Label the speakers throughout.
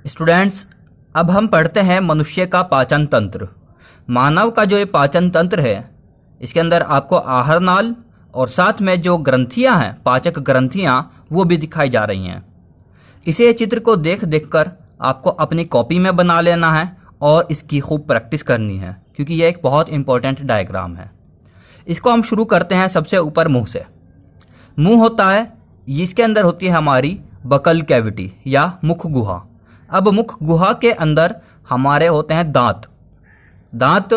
Speaker 1: Students, अब हम पढ़ते हैं मनुष्य का पाचन तंत्र। मानव का जो ये पाचन तंत्र है, इसके अंदर आपको आहार नाल और साथ में जो ग्रंथियां हैं, पाचक ग्रंथियां, वो भी दिखाई जा रही हैं। इसे चित्र को देख देख कर आपको अपनी कॉपी में बना लेना है और इसकी खूब प्रैक्टिस करनी है, क्योंकि यह एक बहुत इंपॉर्टेंट डायग्राम है। इसको हम शुरू करते हैं सबसे ऊपर मुंह से। मुंह होता है, इसके अंदर होती है हमारी बकल कैविटी या मुख गुहा। अब मुख गुहा के अंदर हमारे होते हैं दांत। दांत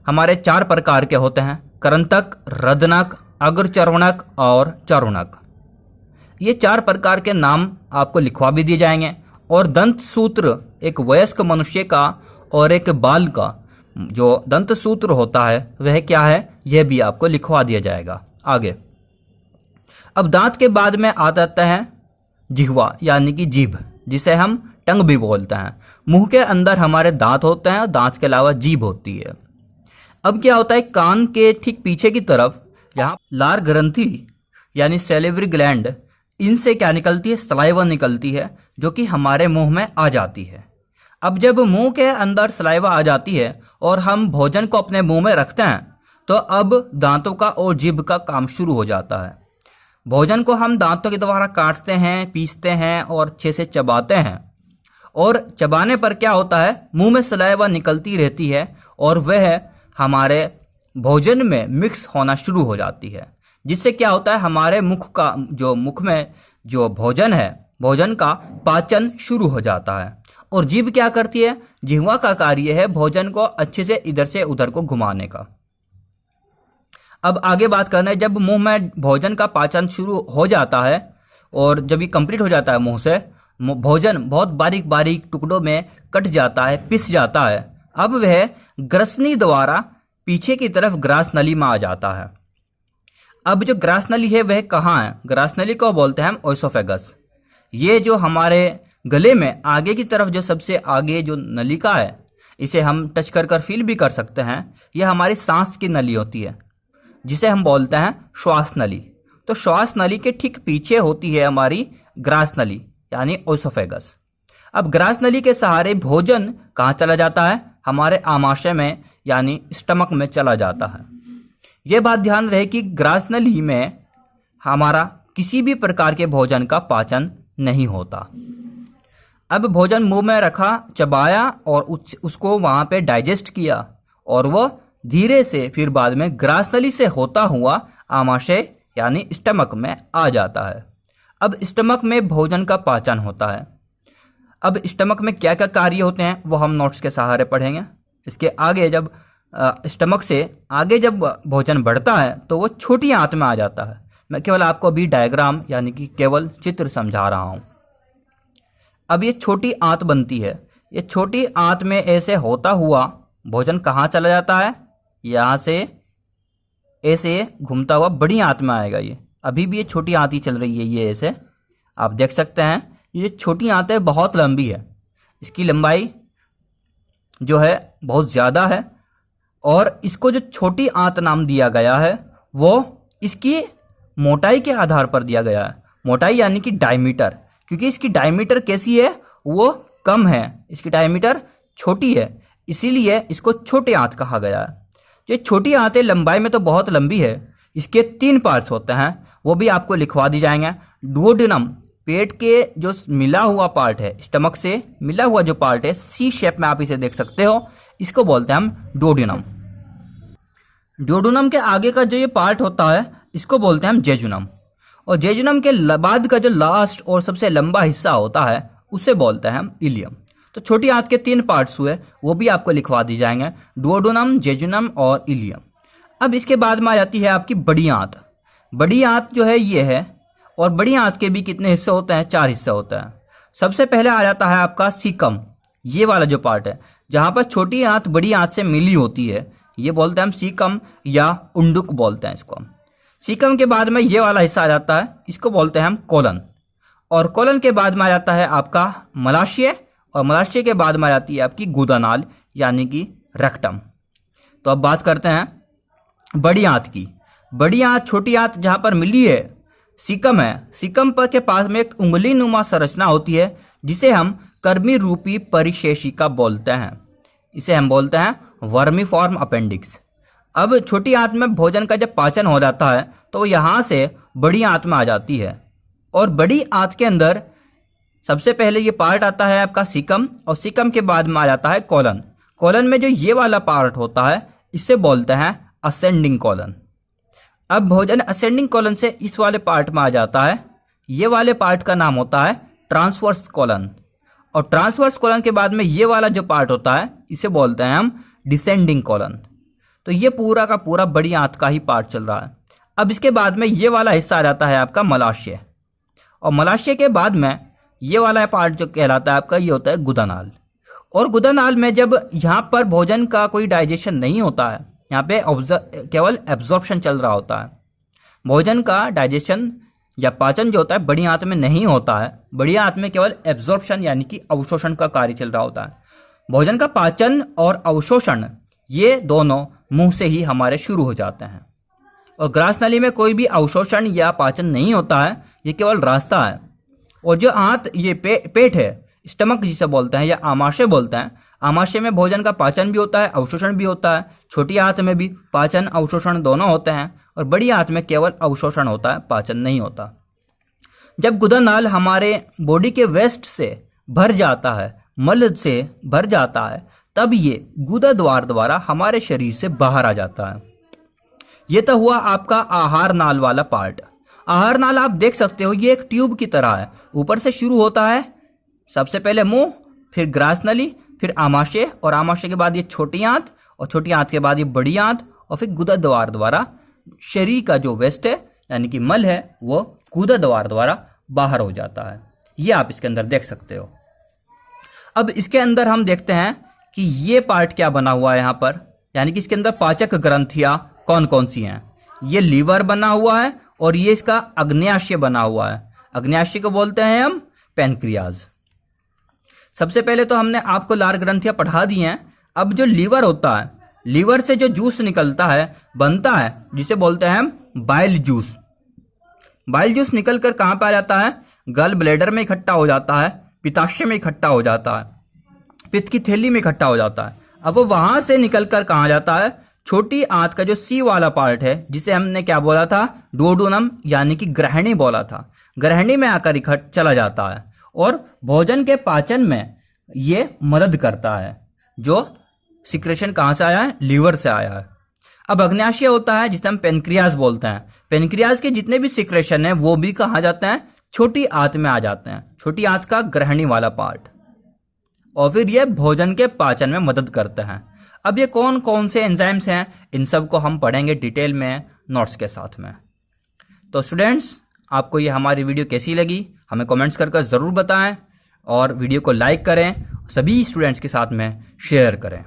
Speaker 1: हमारे 4 प्रकार के होते हैं: करंतक, रदनक, अग्रचर्वणक और चर्वणक। ये 4 प्रकार के नाम आपको लिखवा भी दिए जाएंगे। और दंत सूत्र एक वयस्क मनुष्य का और एक बाल का जो दंत सूत्र होता है वह क्या है, यह भी आपको लिखवा दिया जाएगा आगे। अब दांत के बाद में आ जाता है जिह्वा यानी कि जीभ, जिसे हम टंग भी बोलते हैं। मुंह के अंदर हमारे दांत होते हैं और दांत के अलावा जीभ होती है। अब क्या होता है, कान के ठीक पीछे की तरफ यहाँ लार ग्रंथि यानी सैलिवरी ग्लैंड, इनसे क्या निकलती है, सलाइवा निकलती है, जो कि हमारे मुंह में आ जाती है। अब जब मुंह के अंदर सलाइवा आ जाती है और हम भोजन को अपने मुंह में रखते हैं, तो अब दांतों का और जीभ का काम शुरू हो जाता है। भोजन को हम दांतों के द्वारा काटते हैं, पीसते हैं और अच्छे से चबाते हैं। और चबाने पर क्या होता है, मुंह में सलाइवा निकलती रहती है और वह हमारे भोजन में मिक्स होना शुरू हो जाती है, जिससे क्या होता है, हमारे मुख में जो भोजन है, भोजन का पाचन शुरू हो जाता है। और जीभ क्या करती है, जिह्वा का कार्य है भोजन को अच्छे से इधर से उधर को घुमाने का। अब आगे बात करना है, जब मुंह में भोजन का पाचन शुरू हो जाता है और जब ये कंप्लीट हो जाता है, मुंह से भोजन बहुत बारीक बारीक टुकड़ों में कट जाता है, पिस जाता है। अब वह ग्रसनी द्वारा पीछे की तरफ ग्रास नली में आ जाता है। अब जो ग्रास नली है वह कहाँ है, ग्रास नली को बोलते हैं हम ओएसोफेगस। ये जो हमारे गले में आगे की तरफ जो सबसे आगे जो नलिका है, इसे हम टच कर फील भी कर सकते हैं। यह हमारी सांस की नली होती है, जिसे हम बोलते हैं श्वास नली। तो श्वास नली के ठीक पीछे होती है हमारी ग्रास नली यानी ओएसोफेगस। अब ग्रास नली के सहारे भोजन कहाँ चला जाता है, हमारे आमाशय में यानी स्टमक में चला जाता है। यह बात ध्यान रहे कि ग्रास नली में हमारा किसी भी प्रकार के भोजन का पाचन नहीं होता। अब भोजन मुंह में रखा, चबाया और उसको वहां पे डाइजेस्ट किया और वह धीरे से फिर बाद में ग्रास नली से होता हुआ आमाशय यानी स्टमक में आ जाता है। अब स्टमक में भोजन का पाचन होता है। अब स्टमक में क्या क्या कार्य होते हैं वो हम नोट्स के सहारे पढ़ेंगे। इसके आगे जब स्टमक से आगे जब भोजन बढ़ता है तो वो छोटी आंत में आ जाता है। मैं केवल आपको अभी डायग्राम यानी कि केवल चित्र समझा रहा हूँ। अब ये छोटी आंत बनती है। ये छोटी आंत में ऐसे होता हुआ भोजन कहाँ चला जाता है, यहाँ से ऐसे घूमता हुआ बड़ी आंत में आएगा। ये अभी भी ये छोटी आंत ही चल रही है। ये ऐसे आप देख सकते हैं, ये छोटी आंतें बहुत लंबी है। इसकी लंबाई जो है बहुत ज़्यादा है और इसको जो छोटी आंत नाम दिया गया है वो इसकी मोटाई के आधार पर दिया गया है। मोटाई यानी कि डायमीटर, क्योंकि इसकी डायमीटर कैसी है, वो कम है। इसकी डायमीटर छोटी है, इसीलिए इसको छोटी आंत कहा गया है। ये छोटी आंतें लंबाई में तो बहुत लंबी है। इसके 3 पार्ट्स होते हैं, वो भी आपको लिखवा दी जाएंगे। डुओडेनम, पेट के जो मिला हुआ पार्ट है, स्टमक से मिला हुआ जो पार्ट है, सी शेप में आप इसे देख सकते हो, इसको बोलते हैं हम डुओडेनम। डुओडेनम के आगे का जो ये पार्ट होता है इसको बोलते हैं हम जेजुनम। और जेजुनम के बाद का जो लास्ट और सबसे लंबा हिस्सा होता है उसे बोलते हैं हम इलियम। तो छोटी आंत के 3 पार्ट्स हुए, वो भी आपको लिखवा दी जाएंगे, डुओडेनम, जेजुनम और इलियम। अब इसके बाद में आ जाती है आपकी बड़ी आंत। बड़ी आंत जो है ये है, और बड़ी आंत के भी कितने हिस्से होते हैं, 4 हिस्से होते हैं। सबसे पहले आ जाता है आपका सीकम, ये वाला जो पार्ट है जहां पर छोटी आंत बड़ी आंत से मिली होती है, ये बोलते हैं हम सीकम या उंडुक बोलते हैं इसको हम। सीकम के बाद में ये वाला हिस्सा आ जाता है, इसको बोलते हैं हम कोलन। और कोलन के बाद में आ जाता है आपका मलाशय, और मलाशय के बाद में आ जाती है आपकी गुदानाल यानी कि रेक्टम। तो अब बात करते हैं बड़ी आंत की। बड़ी आंत छोटी आंत जहां पर मिली है, सीकम है, सीकम पर के पास में एक उंगली नुमा संरचना होती है जिसे हम कर्मी रूपी परिशेषिका बोलते हैं। इसे हम बोलते हैं वर्मीफॉर्म अपेंडिक्स। अब छोटी आंत में भोजन का जब पाचन हो जाता है तो वो यहाँ से बड़ी आंत में आ जाती है, और बड़ी आंत के अंदर सबसे पहले ये पार्ट आता है आपका सीकम, और सीकम के बाद में आ जाता है कॉलन। कॉलन में जो ये वाला पार्ट होता है इसे बोलते हैं असेंडिंग कॉलन। अब भोजन असेंडिंग कॉलन से इस वाले पार्ट में आ जाता है, ये वाले पार्ट का नाम होता है ट्रांसवर्स कॉलन, और ट्रांसवर्स कॉलन के बाद में ये वाला जो पार्ट होता है इसे बोलते हैं हम डिसेंडिंग कॉलन। तो ये पूरा का पूरा बड़ी आंत का ही पार्ट चल रहा है। अब इसके बाद में ये वाला हिस्सा आ जाता है आपका मलाशय, और मलाशय के बाद में ये वाला पार्ट जो कहलाता है आपका ये होता है गुदानाल। और गुदानाल में जब यहाँ पर भोजन का कोई डाइजेशन नहीं होता है, यहाँ पे केवल एब्जॉर्प्शन चल रहा होता है, भोजन का डाइजेशन या पाचन जो होता है बड़ी आंत में नहीं होता है। बड़ी आंत में केवल एब्जॉर्प्शन यानी कि अवशोषण का कार्य चल रहा होता है। भोजन का पाचन और अवशोषण ये दोनों मुंह से ही हमारे शुरू हो जाते हैं, और ग्रास नली में कोई भी अवशोषण या पाचन नहीं होता है, ये केवल रास्ता है। और जो आंत ये पेट है, स्टमक जिसे बोलते हैं या आमाशय बोलते हैं, आमाशय में भोजन का पाचन भी होता है, अवशोषण भी होता है। छोटी आंत में भी पाचन अवशोषण दोनों होते हैं, और बड़ी आंत में केवल अवशोषण होता है, पाचन नहीं होता। जब गुदानाल हमारे बॉडी के वेस्ट से भर जाता है, मल से भर जाता है, तब ये गुदा द्वार द्वारा हमारे शरीर से बाहर आ जाता है। ये तो हुआ आपका आहार नाल वाला पार्ट। आहार नाल आप देख सकते हो ये एक ट्यूब की तरह है, ऊपर से शुरू होता है, सबसे पहले मुंह, फिर ग्रास नली, फिर आमाशय, और आमाशय के बाद ये छोटी आंत, और छोटी आंत के बाद ये बड़ी आंत, और फिर गुदा द्वार द्वारा शरीर का जो वेस्ट है यानी कि मल है वो गुदा द्वार द्वारा बाहर हो जाता है। ये आप इसके अंदर देख सकते हो। अब इसके अंदर हम देखते हैं कि ये पार्ट क्या बना हुआ है यहाँ पर, यानी कि इसके अंदर पाचक ग्रंथियां कौन कौन सी हैं। ये लीवर बना हुआ है, और ये इसका अग्न्याशय बना हुआ है। अग्न्याशय को बोलते हैं हम पैनक्रियाज। सबसे पहले तो हमने आपको लार ग्रंथियां पढ़ा दी हैं। अब जो लीवर होता है, लीवर से जो जूस निकलता है, बनता है, जिसे बोलते हैं हम बाइल जूस। बाइल जूस निकलकर कहां पे आ जाता है, गल ब्लेडर में इकट्ठा हो जाता है, पित्ताशय में इकट्ठा हो जाता है, पित्त की थैली में इकट्ठा हो जाता है। अब वो वहां से निकलकर कहां जाता है, छोटी आंत का जो सी वाला पार्ट है, जिसे हमने क्या बोला था, डुओडुनम यानी कि ग्रहणी बोला था, ग्रहणी में आकर इकट्ठा चला जाता है, और भोजन के पाचन में ये मदद करता है। जो सिक्रेशन कहां से आया है, लीवर से आया है। अब अग्न्याशय होता है जिसे हम पेनक्रियाज बोलते हैं। पेनक्रियाज के जितने भी सिक्रेशन है वो भी कहां जाते हैं, छोटी आंत में आ जाते हैं, छोटी आंत का ग्रहणी वाला पार्ट, और फिर ये भोजन के पाचन में मदद करते हैं। अब ये कौन कौन से एंजाइम्स हैं, इन सब को हम पढ़ेंगे डिटेल में नोट्स के साथ में। तो स्टूडेंट्स, आपको ये हमारी वीडियो कैसी लगी हमें कमेंट्स कर ज़रूर बताएं, और वीडियो को लाइक करें, सभी स्टूडेंट्स के साथ में शेयर करें।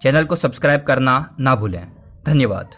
Speaker 1: चैनल को सब्सक्राइब करना ना भूलें। धन्यवाद।